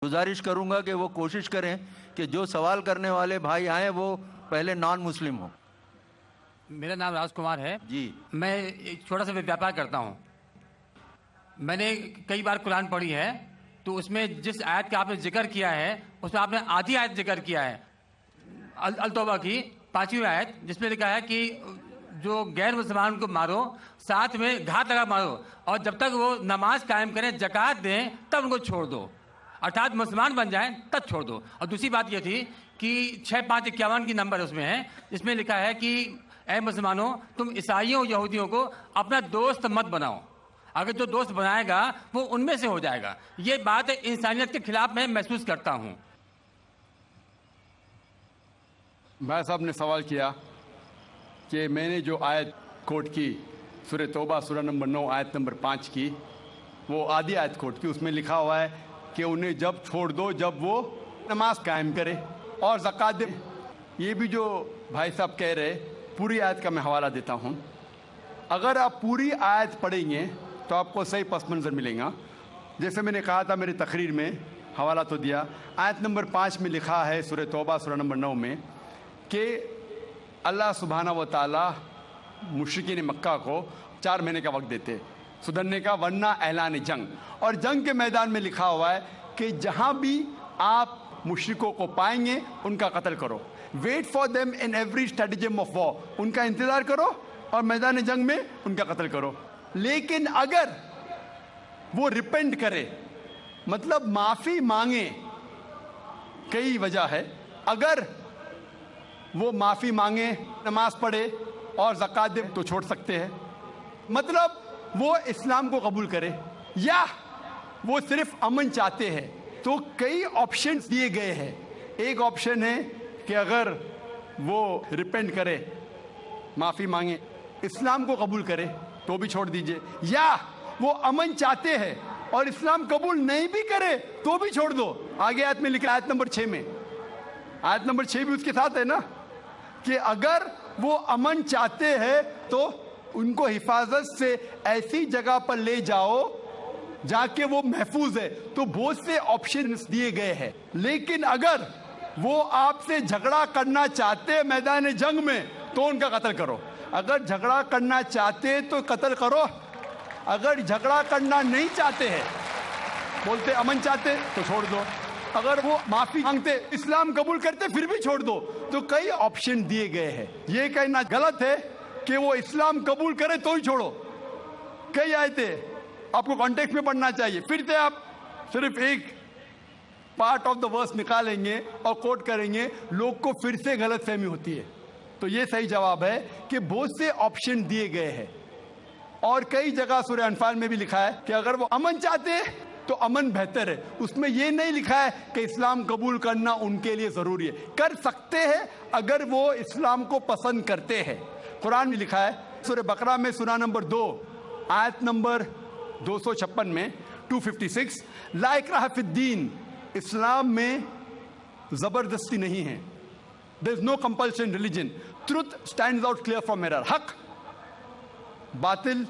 गुजारिश करूंगा कि वो कोशिश करें कि जो सवाल करने वाले भाई आए वो पहले नॉन मुस्लिम हो। मेरा नाम राजकुमार है जी। मैं एक छोटा सा व्यापार करता हूँ। मैंने कई बार कुरान पढ़ी है, तो उसमें जिस आयत का आपने जिक्र किया है उसमें आपने आधी आयत जिक्र किया है, अल तौबा की 5वीं आयत, जिसमें लिखा है कि जो गैर मुसलमान को मारो, साथ में घात लगा मारो, और जब तक वो नमाज कायम करें, ज़कात दें, तब उनको छोड़ दो, अर्थात मुसलमान बन जाएं तब छोड़ दो। और दूसरी बात ये थी कि 6551 की नंबर उसमें है, जिसमें लिखा है कि ऐ मुसलमानों, तुम ईसाइयों यहूदियों को अपना दोस्त मत बनाओ, अगर जो दोस्त बनाएगा वो उनमें से हो जाएगा। ये बात इंसानियत के खिलाफ मैं महसूस करता हूँ। भाई साहब ने सवाल किया कि मैंने जो आयत कोट की सूरह तौबा सूरह नंबर 9 आयत नंबर 5 की, वो आधी आयत कोट की, उसमें लिखा हुआ है कि उन्हें जब छोड़ दो जब वो नमाज कायम करे और ज़कात दे। ये भी जो भाई साहब कह रहे, पूरी आयत का मैं हवाला देता हूँ। अगर आप पूरी आयत पढ़ेंगे तो आपको सही पस मंज़र मिलेगा। जैसे मैंने कहा था मेरी तकरीर में, हवाला तो दिया, आयत नंबर 5 में लिखा है सूरह तौबा सूरह नंबर 9 में कि अल्लाह सुब्हाना व तआला मुशरिकीन मक्का को 4 महीने का वक्त देते सुधरने का, वरना ऐलान जंग। और जंग के मैदान में लिखा हुआ है कि जहाँ भी आप मुशरिकों को पाएंगे उनका कत्ल करो। Wait for them in every stratagem of war, उनका इंतज़ार करो और मैदान जंग में उनका कत्ल करो। लेकिन अगर वो रिपेंट करे, मतलब माफ़ी मांगे, कई वजह है, अगर वो माफ़ी मांगे, नमाज पढ़े और ज़कात दे तो छोड़ सकते हैं। मतलब वो इस्लाम को कबूल करे या वो सिर्फ अमन चाहते हैं। तो कई ऑप्शंस दिए गए हैं। एक ऑप्शन है कि अगर वो रिपेंट करे, माफ़ी मांगे, इस्लाम को कबूल करे तो भी छोड़ दीजिए, या वो अमन चाहते हैं और इस्लाम कबूल नहीं भी करे तो भी छोड़ दो। आगे आयत में लिखा, आयत नंबर 6 में, आयत नंबर 6 भी उसके साथ है ना, कि अगर वो अमन चाहते हैं तो उनको हिफाजत से ऐसी जगह पर ले जाओ जाके वो महफूज है। तो बहुत से ऑप्शंस दिए गए हैं। लेकिन अगर वो आपसे झगड़ा करना चाहते हैं मैदान जंग में तो उनका कत्ल करो। अगर झगड़ा करना चाहते तो कत्ल करो, अगर झगड़ा करना नहीं चाहते हैं, बोलते अमन चाहते तो छोड़ दो, अगर वो माफी मांगते, इस्लाम कबूल करते, फिर भी छोड़ दो। तो कई ऑप्शन दिए गए हैं। ये कहना गलत है कि वो इस्लाम कबूल करे तो ही छोड़ो। कई आयतें आपको कॉन्टेक्स्ट में पढ़ना चाहिए। फिर से आप सिर्फ एक पार्ट ऑफ द वर्स निकालेंगे और कोट करेंगे, लोग को फिर से गलत फहमी होती है। तो ये सही जवाब है कि बहुत से ऑप्शन दिए गए हैं। और कई जगह सूरह अनफाल में भी लिखा है कि अगर वो अमन चाहते हैं तो अमन बेहतर है। उसमें ये नहीं लिखा है कि इस्लाम कबूल करना उनके लिए ज़रूरी है। कर सकते हैं अगर वो इस्लाम को पसंद करते हैं। कुरान में लिखा है सूरह बकरा में सूरह नंबर 2 आयत नंबर 256 में 256, ला इक्राह फिद्दीन, इस्लाम में ज़बरदस्ती नहीं है। There is no compulsion religion, truth stands out clear from error. हक बातिल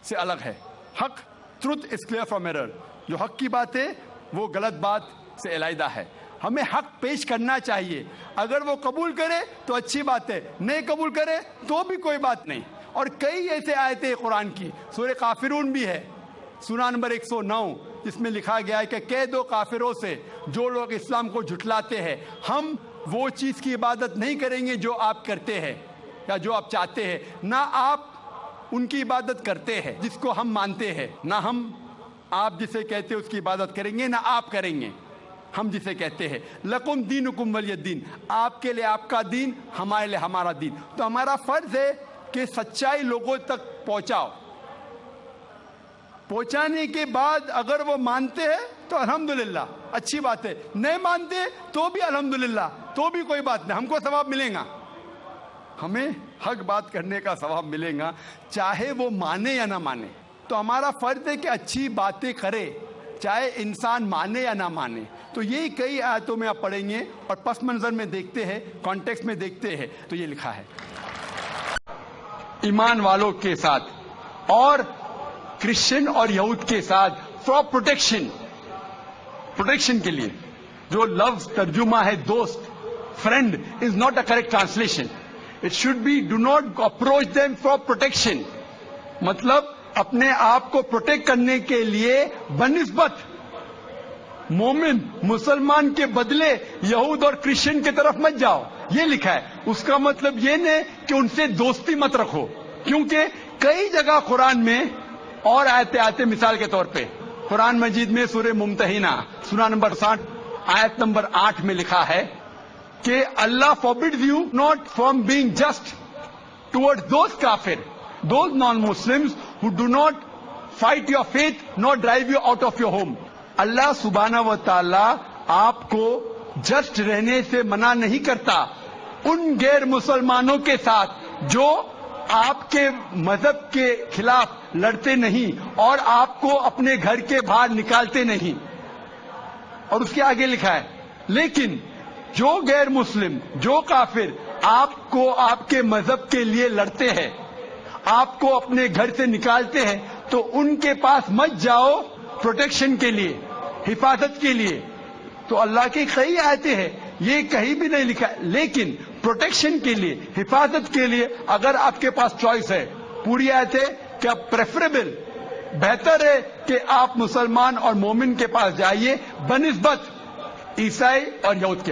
से अलग है। हक, truth is clear from error. जो हक की बात है वो गलत बात से अलहदा है। हमें हक पेश करना चाहिए। अगर वो कबूल करे तो अच्छी बात है, नहीं कबूल करे तो भी कोई बात नहीं। और कई ऐसे आयतें कुरान की, सूरह काफिरून भी है, सूरह नंबर 109, जिसमें लिखा गया है कि कह दो काफिरों से जो लोग इस्लाम को झुठलाते हैं, हम वो चीज़ की इबादत नहीं करेंगे जो आप करते हैं या जो आप चाहते हैं, ना आप उनकी इबादत करते हैं जिसको हम मानते हैं, ना हम आप जिसे कहते हैं उसकी इबादत करेंगे, ना आप करेंगे हम जिसे कहते हैं। लकुम दीनुकुम वलियद्दीन, आपके लिए आपका दीन, हमारे लिए हमारा दीन। तो हमारा फर्ज है कि सच्चाई लोगों तक पहुंचाओ। पहुंचाने के बाद अगर वो मानते हैं तो अल्हम्दुलिल्लाह, अच्छी बात है, नहीं मानते तो भी अल्हम्दुलिल्लाह, तो भी कोई बात नहीं, हमको सवाब मिलेगा। हमें हक बात करने का सवाब मिलेगा, चाहे वो माने या ना माने। तो हमारा फर्ज है कि अच्छी बातें करे, चाहे इंसान माने या ना माने। तो ये कई आयतों में आप पढ़ेंगे और पस मंजर में देखते हैं, कॉन्टेक्स्ट में देखते हैं, तो ये लिखा है ईमान वालों के साथ और क्रिश्चियन और यहूद के साथ फॉर प्रोटेक्शन प्रोटेक्शन के लिए. जो लफ्ज तर्जुमा है दोस्त, friend, is not a correct translation. It should be do not approach them for protection. मतलब अपने आप को प्रोटेक्ट करने के लिए बनिस्बत मोमिन मुसलमान के बदले यहूद और क्रिश्चियन की तरफ मत जाओ, ये लिखा है. उसका मतलब ये नहीं कि उनसे दोस्ती मत रखो, क्योंकि कई जगह कुरान में और आयतें आते. मिसाल के तौर पे कुरान मजीद में सूरह मुमतहिना सूरा नंबर 60 आयत नंबर 8 में लिखा है कि अल्लाह forbids you not from being just towards those काफिर, those non Muslims who do not fight your faith not drive you out of your home. अल्लाह सुब्हाना व तआला आपको जस्ट रहने से मना नहीं करता उन गैर मुसलमानों के साथ जो आपके मजहब के खिलाफ लड़ते नहीं और आपको अपने घर के बाहर निकालते नहीं. और उसके आगे लिखा है, लेकिन जो गैर मुस्लिम, जो काफिर आपको आपके मजहब के लिए लड़ते हैं, आपको अपने घर से निकालते हैं, तो उनके पास मत जाओ प्रोटेक्शन के लिए, हिफाजत के लिए. तो अल्लाह की कई आयतें हैं, ये कहीं भी नहीं लिखा है. लेकिन प्रोटेक्शन के लिए, हिफाजत के लिए अगर आपके पास चॉइस है, पूरी आयतें क्या प्रेफरेबल, बेहतर है कि आप मुसलमान और मोमिन के पास जाइए बनिस्बत ईसाई और यहूद के.